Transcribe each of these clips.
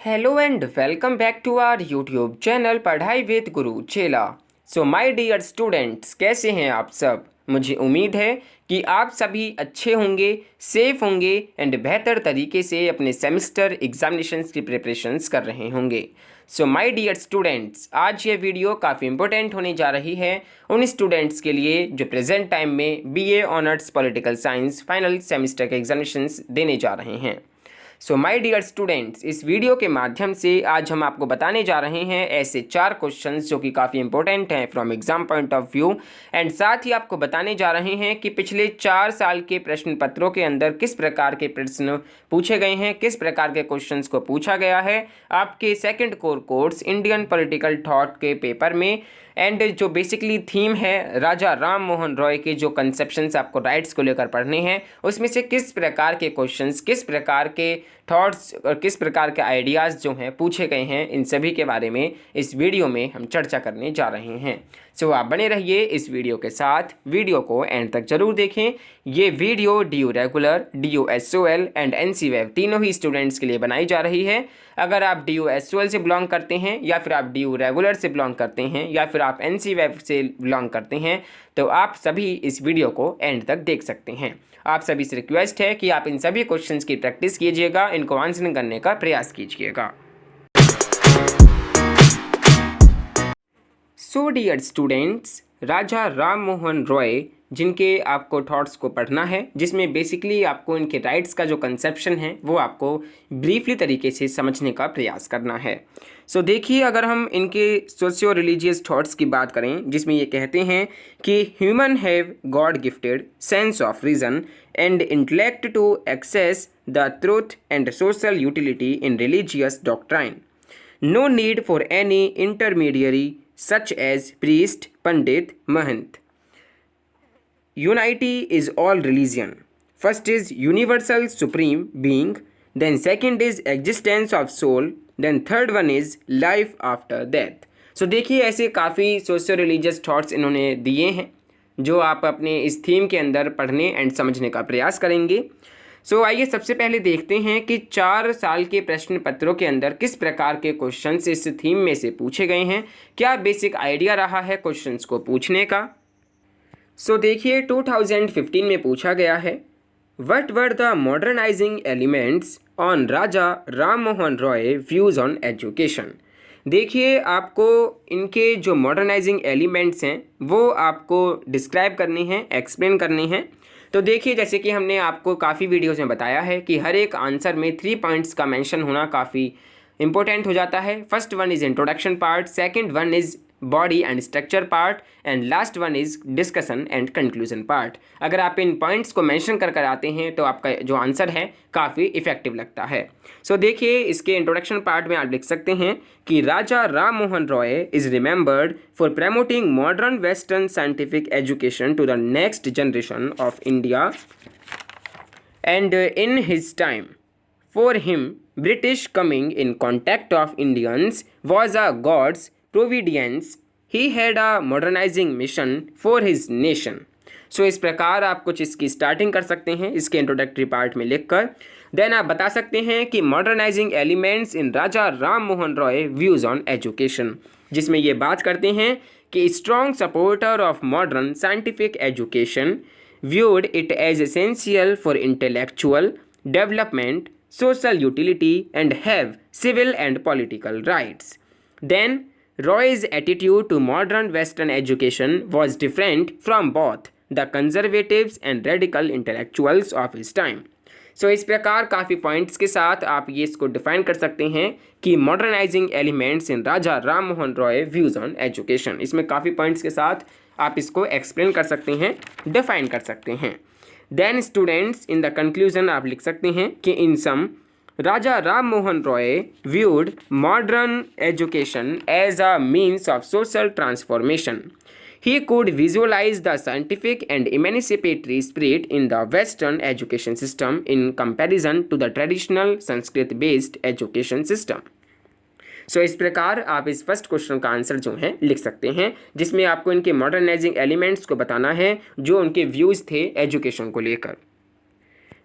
Hello and welcome back to our YouTube channel पढ़ाई with गुरु चेला। So my dear students, कैसे हैं आप सब। मुझे उम्मीद है कि आप सभी अच्छे होंगे, सेफ होंगे एंड बेहतर तरीके से अपने सेमेस्टर एग्जामिनेशंस की प्रिपरेशंस कर रहे होंगे। सो माय डियर स्टूडेंट्स, आज ये वीडियो काफ़ी इंपॉर्टेंट होने जा रही है उन स्टूडेंट्स के लिए जो प्रेजेंट टाइम में BA honours political science final semester के एग्जामिनेशंस देने जा रहे हैं। सो माय डियर स्टूडेंट्स, इस वीडियो के माध्यम से आज हम आपको बताने जा रहे हैं ऐसे 4 क्वेश्चंस जो कि काफ़ी इंपॉर्टेंट हैं from exam point of view, and साथ ही आपको बताने जा रहे हैं कि पिछले 4 साल के प्रश्न पत्रों के अंदर किस प्रकार के प्रश्न पूछे गए हैं, किस प्रकार के क्वेश्चंस को पूछा गया है आपके second core course Indian political thought के पेपर में। एंड जो बेसिकली थीम है राजा राम मोहन रॉय के जो कंसेप्शंस आपको राइट्स को लेकर पढ़ने हैं, उसमें से किस प्रकार के क्वेश्चंस, किस प्रकार के थॉट्स और किस प्रकार के आइडियाज़ जो हैं पूछे गए हैं, इन सभी के बारे में इस वीडियो में हम चर्चा करने जा रहे हैं। सो आप बने रहिए इस वीडियो के साथ, वीडियो को एंड तक जरूर देखें। ये video DU regular, DU SOL and NC wave तीनों ही स्टूडेंट्स के लिए बनाई जा रही है। अगर आप DU SOL से बिलोंग करते हैं या फिर आप DU रेगुलर से बिलोंग करते हैं या फिर आप NC वेव से बिलोंग करते हैं तो आप सभी इस वीडियो को एंड तक देख सकते हैं। आप सभी से रिक्वेस्ट है कि आप इन सभी क्वेश्चंस की प्रैक्टिस कीजिएगा, इनको आंसर करने का प्रयास कीजिएगा। सो डियर स्टूडेंट्स, राजा राम मोहन रॉय जिनके आपको थॉट्स को पढ़ना है, जिसमें बेसिकली आपको इनके राइट्स का जो कंसेप्शन है वो आपको ब्रीफली तरीके से समझने का प्रयास करना है। सो देखिए, अगर हम इनके सोशियो रिलीजियस थॉट्स की बात करें, जिसमें ये कहते हैं कि human have god gifted sense of reason and intellect to access the truth and social utility in religious doctrine, no need for any intermediary such as priest, pandit, mahant. Unity is all religion. First is universal supreme being, then second is existence of soul, then third one is life after death. So देखिए, ऐसे काफ़ी socio religious thoughts इन्होंने दिए हैं जो आप अपने इस थीम के अंदर पढ़ने एंड समझने का प्रयास करेंगे। आइए सबसे पहले देखते हैं कि 4 साल के प्रश्न पत्रों के अंदर किस प्रकार के क्वेश्चंस इस थीम में से पूछे गए हैं, क्या बेसिक आइडिया रहा है क्वेश्चंस को पूछने का। देखिए, 2015 में पूछा गया है, what were the modernising elements on Raja Ram Mohan Roy views on education. देखिए, आपको इनके जो मॉडर्नाइजिंग एलिमेंट्स हैं वो आपको डिस्क्राइब करनी है, एक्सप्लेन करनी है। तो देखिए, जैसे कि हमने आपको काफ़ी वीडियोस में बताया है कि हर एक आंसर में 3 पॉइंट्स का मेंशन होना काफ़ी इंपॉर्टेंट हो जाता है। First one is introduction part, second one is body and structure part and last one is discussion and conclusion part. अगर आप इन पॉइंट्स को मेंशन कर कर आते हैं तो आपका जो आंसर है काफ़ी इफेक्टिव लगता है। देखिए, इसके इंट्रोडक्शन पार्ट में आप लिख सकते हैं कि Raja Ram Mohan Roy is remembered for promoting modern western scientific education to the next generation of India and in his time for him British coming in contact of Indians was a God's providence. He had a modernizing mission for his nation. इस प्रकार आप कुछ इसकी starting कर सकते हैं इसके introductory part में लिखकर। देन आप बता सकते हैं कि modernising elements in Raja Ram Mohan Roy views on education, जिसमें ये बात करते हैं कि strong supporter of modern scientific education viewed it as essential for intellectual development, social utility and have civil and political rights. Then Roy's attitude to modern Western education was different from both the conservatives and radical intellectuals of his time. इस प्रकार काफ़ी points के साथ आप ये इसको define कर सकते हैं कि modernising elements in Raja Ram Mohan Roy views on education, इसमें काफ़ी पॉइंट्स के साथ आप इसको एक्सप्लेन कर सकते हैं, डिफाइन कर सकते हैं। Then students, in the conclusion आप लिख सकते हैं कि इन सम राजा Ram Mohan Roy viewed modern education as a means of social transformation. He could visualize the scientific and emancipatory spirit in the Western education system in comparison to the traditional Sanskrit-based education system. इस प्रकार आप इस first question का answer जो है लिख सकते हैं, जिसमें आपको इनके मॉडर्नाइजिंग एलिमेंट्स को बताना है जो उनके व्यूज़ थे एजुकेशन को लेकर।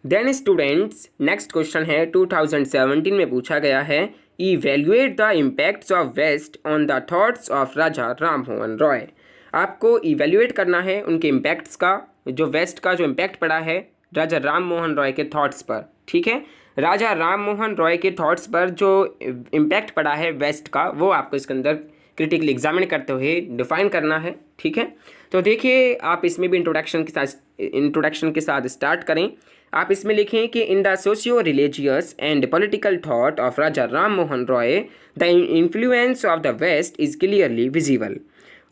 देन स्टूडेंट्स, नेक्स्ट क्वेश्चन है 2017 में पूछा गया है evaluate the impacts of west on the thoughts of Raja Ram Mohan Roy. आपको इवेल्युएट करना है उनके इम्पैक्ट्स का, जो वेस्ट का जो इम्पैक्ट पड़ा है राजा राम मोहन रॉय के थॉट्स पर। ठीक है, राजा राम मोहन रॉय के थॉट्स पर जो इम्पैक्ट पड़ा है वेस्ट का, वो आपको इसके अंदर क्रिटिकली एग्जामिन करते हुए डिफाइन करना है। ठीक है, तो देखिए आप इसमें भी इंट्रोडक्शन के साथ स्टार्ट करें। आप इसमें लिखें कि in the socio religious and political thought of Raja Ram Mohan Roy the influence of the West is clearly visible.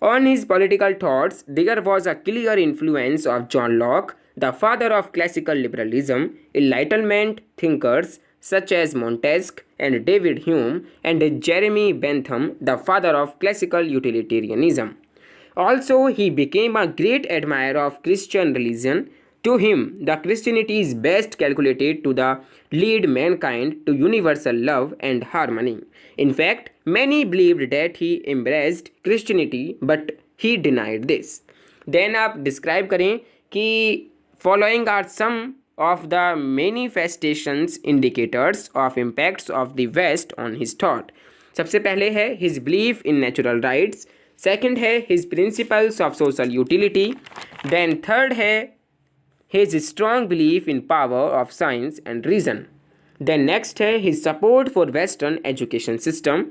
On his political thoughts, there was a clear influence of John Locke, the father of classical liberalism, Enlightenment thinkers such as Montesquieu and David Hume, and Jeremy Bentham, the father of classical utilitarianism. Also, he became a great admirer of Christian religion. To him, the Christianity is best calculated to lead mankind to universal love and harmony. In fact, many believed that he embraced Christianity, but he denied this. Then आप describe करें कि following are some of the manifestations indicators of impacts of the West on his thought. सबसे पहले है his belief in natural rights, second है his principles of social utility, then third है his strong belief in power of science and reason. Then next है his support for western education system.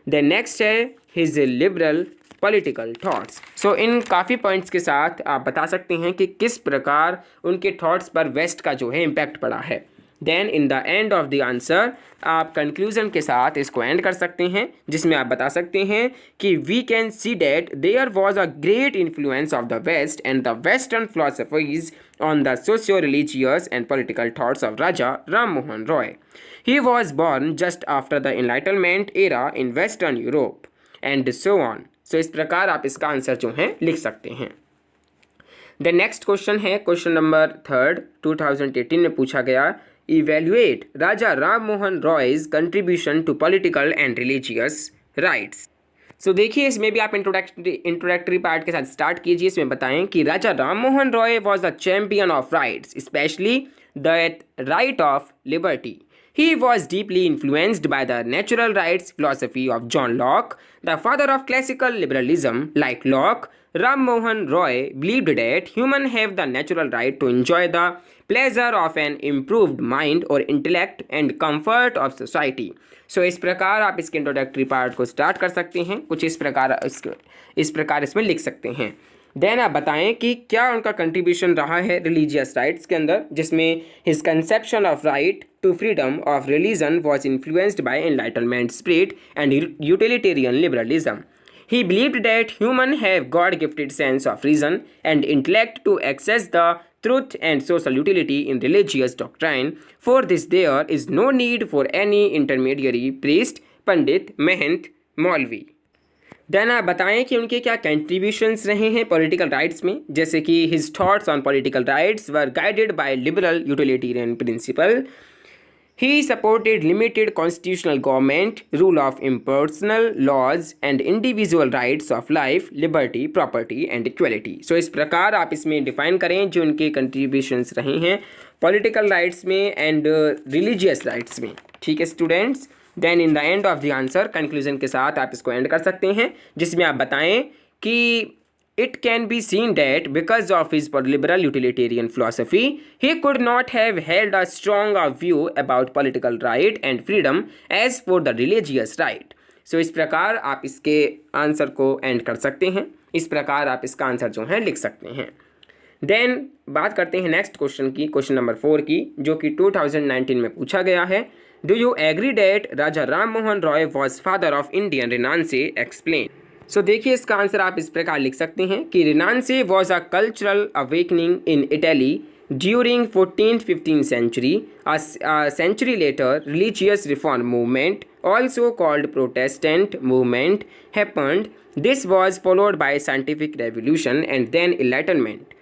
Then next है his liberal political thoughts. So इन काफ़ी points के साथ आप बता सकते हैं कि किस प्रकार उनके थॉट्स पर वेस्ट का जो है इम्पैक्ट पड़ा है। Then in the end of the answer आप कंक्लूजन के साथ इसको एंड कर सकते हैं, जिसमें आप बता सकते हैं कि we can see that there was a great influence of the West and the western philosophies on the socio-religious and political thoughts of Raja Ram Mohan Roy. He was born just after the Enlightenment era in Western Europe and so on. So इस प्रकार आप इसका answer जो है लिख सकते हैं। The next question है क्वेश्चन नंबर 3 2018 में पूछा गया, evaluate Raja Ram Mohan Roy's contribution to political and religious rights. देखिए इसमें भी आप इंट्रोडक्टरी पार्ट के साथ स्टार्ट कीजिए। इसमें बताएं कि Raja Ram Mohan Roy was the champion of rights, specially the right of liberty. He was deeply influenced by the natural rights philosophy of John Locke, the father of classical liberalism. Like Locke, Ram Mohan Roy believed that humans have the natural right to enjoy the pleasure of an improved mind or intellect and comfort of society. इस प्रकार आप इसके introductory part को start कर सकते हैं। कुछ इस प्रकार इसमें लिख सकते हैं। देन आप बताएं कि क्या उनका कंट्रीब्यूशन रहा है रिलीजियस राइट्स के अंदर, जिसमें his conception of right to freedom of religion was influenced by enlightenment spirit and utilitarian liberalism. He believed that humans have God-gifted sense of reason and intellect to access the truth and social utility in religious doctrine. For this, there is no need for any intermediary priest, पंडित, महंत, मौलवी. Then आप बताएं कि उनके क्या contributions रहे हैं political rights में, जैसे कि his thoughts on political rights were guided by liberal utilitarian principle. He supported limited constitutional government, rule of impersonal laws and individual rights of life, liberty, property and equality. इस प्रकार आप इसमें define करें जो उनके कंट्रीब्यूशंस रहे हैं political rights में एंड रिलीजियस राइट्स में। ठीक है students, then in the end of the answer conclusion के साथ आप इसको एंड कर सकते हैं, जिसमें आप बताएं कि it can be seen that because of his liberal utilitarian philosophy, he could not have held a stronger view about political right and freedom as for the religious right. इस प्रकार आप इसके आंसर को एंड कर सकते हैं। इस प्रकार आप इसका आंसर जो है लिख सकते हैं। देन बात करते हैं नेक्स्ट क्वेश्चन की, क्वेश्चन नंबर 4 की, जो कि 2019 में पूछा गया है। Do you agree that Raja Ram Mohan Roy was father of Indian renaissance, explain. देखिए इसका आंसर आप इस प्रकार लिख सकते हैं कि renaissance was a cultural awakening in Italy during 14th-15th century. A century later, religious reform movement, also called Protestant movement, happened. This was followed by scientific revolution and then enlightenment.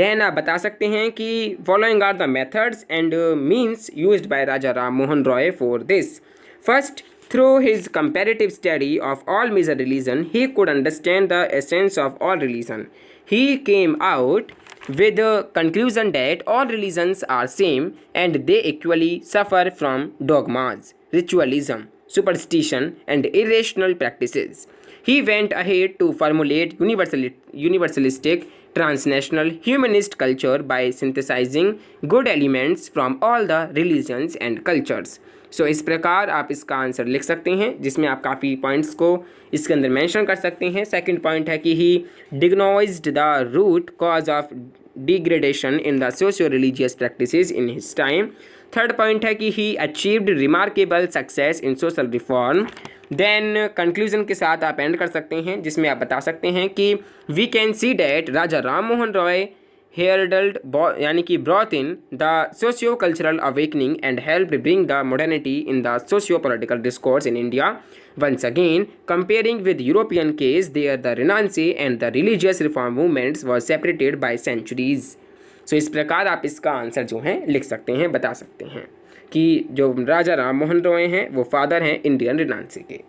Then आप बता सकते हैं कि following are the methods and means used by Raja Ram Mohan Roy for this. First, through his comparative study of all major religion, he could understand the essence of all religion. He came out with the conclusion that all religions are same and they equally suffer from dogmas, ritualism, superstition, and irrational practices. He went ahead to formulate universalistic, transnational, humanist culture by synthesizing good elements from all the religions and cultures. सो इस प्रकार आप इसका answer लिख सकते हैं, जिसमें आप काफ़ी पॉइंट्स को इसके अंदर मेंशन कर सकते हैं. सेकंड पॉइंट है कि he diagnosed the root cause of degradation in the socio religious practices in his time. Third point है कि he achieved remarkable success in social reform. Then conclusion के साथ आप एंड कर सकते हैं, जिसमें आप बता सकते हैं कि we can see that Raja Ram Mohan Roy heralded यानी कि brought in the socio-cultural awakening and helped bring the modernity in the socio-political discourse in India. Once again, comparing with European case, there the Renaissance and the religious reform movements was separated by centuries. So इस प्रकार आप इसका answer जो है लिख सकते हैं, बता सकते हैं कि जो राजा राम मोहन रॉय हैं वो फादर हैं इंडियन रिनांसी के.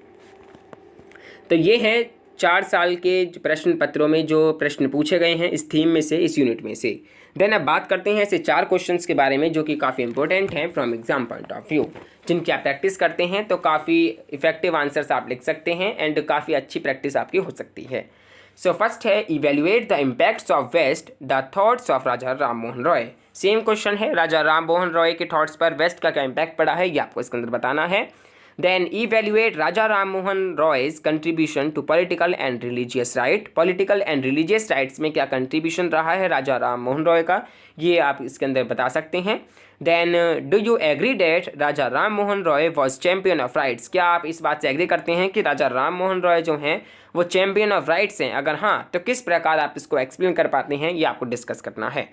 तो ये है 4 साल के प्रश्न पत्रों में जो प्रश्न पूछे गए हैं इस थीम में से, इस यूनिट में से. देन अब बात करते हैं ऐसे 4 क्वेश्चंस के बारे में जो कि काफ़ी इंपॉर्टेंट हैं from exam point of view, जिनकी आप प्रैक्टिस करते हैं तो काफ़ी इफेक्टिव आंसर्स आप लिख सकते हैं एंड काफ़ी अच्छी प्रैक्टिस आपकी हो सकती है. सो फर्स्ट है evaluate the impacts of West the thoughts of Raja Ram Mohan Roy. Same question है, राजा राम मोहन रॉय के थॉट्स पर वेस्ट का क्या इम्पैक्ट पड़ा है ये आपको इसके अंदर बताना है. Then evaluate Raja Ram Mohan Roy's contribution to political and religious right. Political and religious rights में क्या contribution रहा है राजा राम मोहन रॉय का, ये आप इसके अंदर बता सकते हैं. Then do you agree that Raja Ram Mohan Roy was champion of rights? क्या आप इस बात से एग्री करते हैं कि राजा राम मोहन रॉय जो हैं वो चैम्पियन ऑफ राइट्स हैं? अगर हाँ तो किस प्रकार आप इसको एक्सप्लेन कर पाते हैं ये आपको डिस्कस करना है.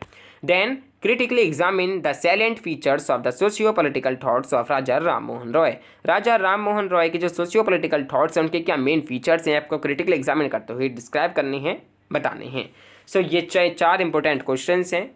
Then critically examine the salient features of the socio-political thoughts of राजा राम मोहन रॉय. राजा राम मोहन रॉय के जो सोशियो-पॉलिटिकल थॉट्स हैं उनके क्या मेन फीचर्स हैं आपको क्रिटिकली एग्जामिन करते हुए डिस्क्राइब करने हैं, बताने हैं. सो ये 4 इंपॉर्टेंट क्वेश्चंस हैं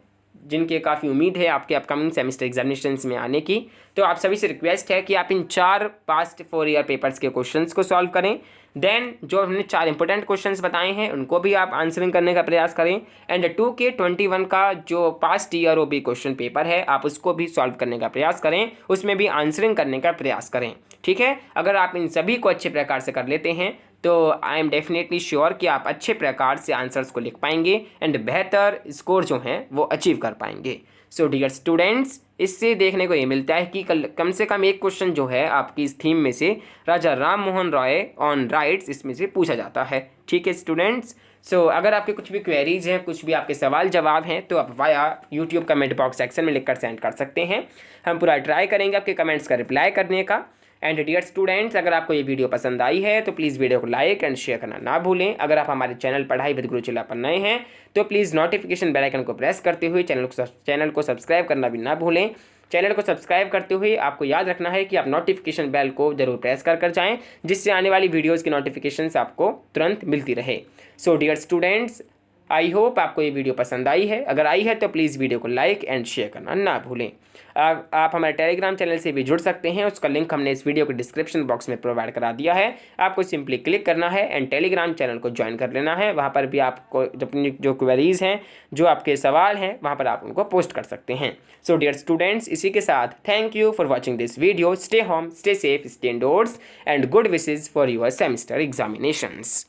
जिनके काफ़ी उम्मीद है आपके अपकमिंग सेमेस्टर एग्जामिनेशंस में आने की. तो आप सभी से रिक्वेस्ट है कि आप इन 4 पास्ट 4 ईयर पेपर्स के क्वेश्चंस को सॉल्व करें. देन जो हमने 4 इंपॉर्टेंट क्वेश्चंस बताए हैं उनको भी आप आंसरिंग करने का प्रयास करें. एंड 2K21 का जो past year OB question paper है आप उसको भी सॉल्व करने का प्रयास करें, उसमें भी आंसरिंग करने का प्रयास करें. ठीक है, अगर आप इन सभी को अच्छे प्रकार से कर लेते हैं तो आई एम डेफिनेटली श्योर कि आप अच्छे प्रकार से आंसर्स को लिख पाएंगे एंड बेहतर स्कोर जो हैं वो अचीव कर पाएंगे. सो डियर स्टूडेंट्स, इससे देखने को ये मिलता है कि कम से कम एक क्वेश्चन जो है आपकी इस थीम में से राजा राम मोहन रॉय ऑन राइट्स इसमें से पूछा जाता है. ठीक है स्टूडेंट्स, सो अगर आपके कुछ भी क्वेरीज हैं, कुछ भी आपके सवाल जवाब हैं तो आप via YouTube comment box section में लिखकर सेंड कर सकते हैं. हम पूरा ट्राई करेंगे आपके कमेंट्स का रिप्लाई करने का. एंड डियर स्टूडेंट्स, अगर आपको ये वीडियो पसंद आई है तो प्लीज़ वीडियो को लाइक एंड शेयर करना ना भूलें. अगर आप हमारे चैनल पढ़ाई विद गुरुचिल्ला पर नए हैं तो प्लीज़ नोटिफिकेशन बेल आइकन को प्रेस करते हुए चैनल को सब्सक्राइब करना भी ना भूलें. चैनल को सब्सक्राइब करते हुए आपको याद रखना है कि आप नोटिफिकेशन बेल को जरूर प्रेस कर जाएं, जिससे आने वाली वीडियोज़ की नोटिफिकेशंस आपको तुरंत मिलती रहे. So dear students, I hope आपको ये वीडियो पसंद आई है. अगर आई है तो प्लीज़ वीडियो को लाइक एंड शेयर करना ना भूलें. आप हमारे टेलीग्राम चैनल से भी जुड़ सकते हैं, उसका लिंक हमने इस वीडियो के डिस्क्रिप्शन बॉक्स में प्रोवाइड करा दिया है. आपको सिंपली क्लिक करना है एंड टेलीग्राम चैनल को ज्वाइन कर लेना है. वहाँ पर भी आपको अपनी जो क्वेरीज हैं, जो आपके सवाल हैं, वहाँ पर आप उनको पोस्ट कर सकते हैं. सो डियर स्टूडेंट्स, इसी के साथ thank you for watching this video. Stay home, stay safe, stay endorse and good wishes for your semester examinations.